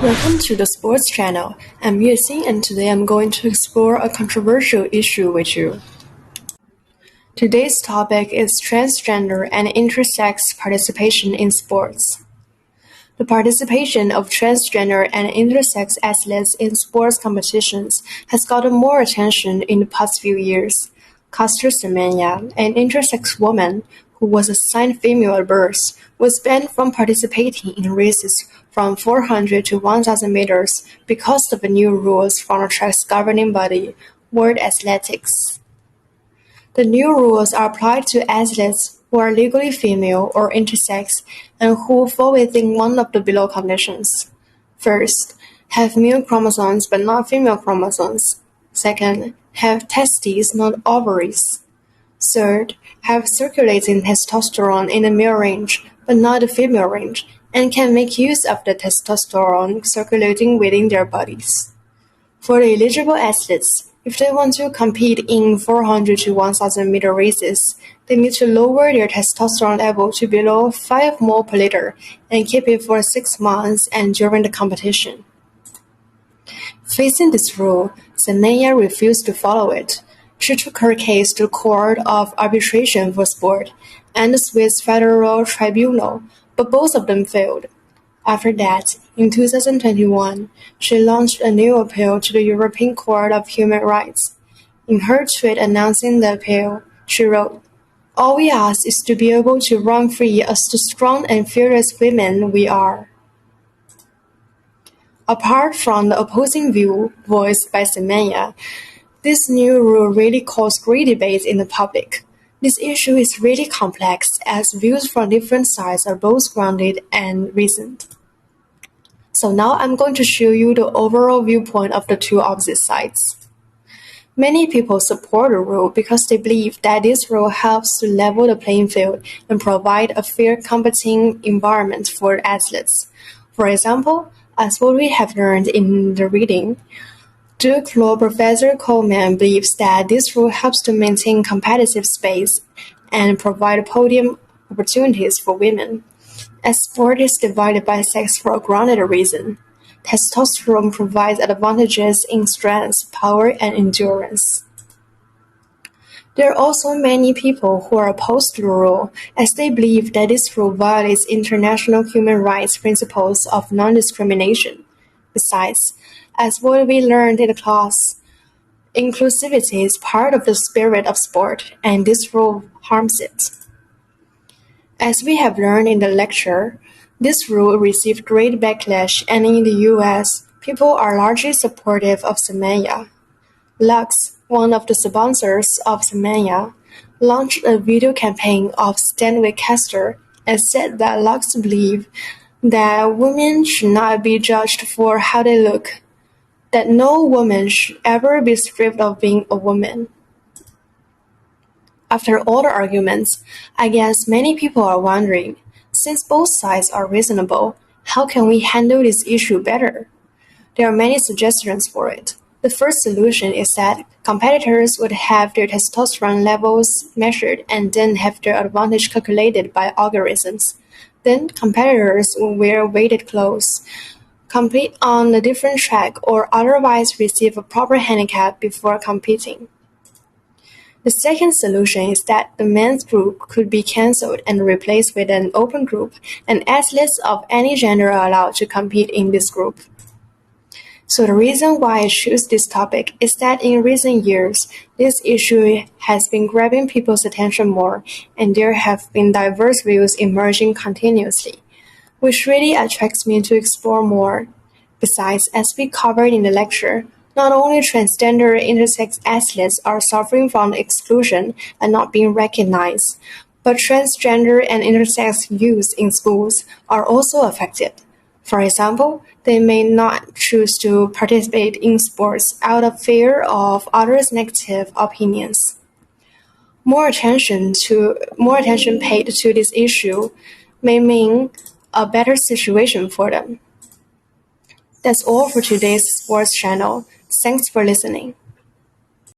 Welcome to the Sports Channel. I'm Yuexin and today I'm going to explore a controversial issue with you. Today's topic is transgender and intersex participation in sports. The participation of transgender and intersex athletes in sports competitions has gotten more attention in the past few years. Caster Semenya, an intersex woman who was assigned female at birth, was banned from participating in races from 400 to 1,000 meters because of the new rules from the track's governing body, World Athletics. The new rules are applied to athletes who are legally female or intersex and who fall within one of the below conditions. First, have male chromosomes but not female chromosomes. Second, have testes, not ovaries. Third, have circulating testosterone in the male range but not the female range, and can make use of the testosterone circulating within their bodies. For the eligible athletes, if they want to compete in 400 to 1,000 meter races, they need to lower their testosterone level to below 5 mol per liter and keep it for 6 months and during the competition. Facing this rule, Semenya refused to follow it. She took her case to the Court of Arbitration for Sport and the Swiss Federal Tribunal, but both of them failed. After that, in 2021, she launched a new appeal to the European Court of Human Rights. In her tweet announcing the appeal, she wrote, "All we ask is to be able to run free as the strong and fearless women we are." Apart from the opposing view voiced by Semenya, this new rule really caused great debate in the public. This issue is really complex as views from different sides are both grounded and reasoned. So now I'm going to show you the overall viewpoint of the two opposite sides. Many people support the rule because they believe that this rule helps to level the playing field and provide a fair competing environment for athletes. For example, as what we have learned in the reading, Duke Law Professor Coleman believes that this rule helps to maintain competitive space and provide podium opportunities for women. As sport is divided by sex for a grounded reason, testosterone provides advantages in strength, power, and endurance. There are also many people who are opposed to the rule, as they believe that this rule violates international human rights principles of non-discrimination. Besides, as what we learned in the class, inclusivity is part of the spirit of sport, and this rule harms it. As we have learned in the lecture, this rule received great backlash, and in the US, people are largely supportive of Semenya. Lux, one of the sponsors of Semenya, launched a video campaign of Stand with Caster and said that Lux believe that women should not be judged for how they look, that no woman should ever be stripped of being a woman. After all the arguments, I guess many people are wondering, since both sides are reasonable, how can we handle this issue better? There are many suggestions for it. The first solution is that competitors would have their testosterone levels measured and then have their advantage calculated by algorithms. Then competitors will wear weighted clothes, compete on a different track, or otherwise receive a proper handicap before competing. The second solution is that the men's group could be cancelled and replaced with an open group, and athletes of any gender are allowed to compete in this group. So the reason why I choose this topic is that in recent years, this issue has been grabbing people's attention more, and there have been diverse views emerging continuously, which really attracts me to explore more. Besides, as we covered in the lecture, not only transgender intersex athletes are suffering from exclusion and not being recognized, but transgender and intersex youth in schools are also affected. For example, they may not choose to participate in sports out of fear of others' negative opinions. More attention paid to this issue may mean a better situation for them. That's all for today's Sports Channel. Thanks for listening.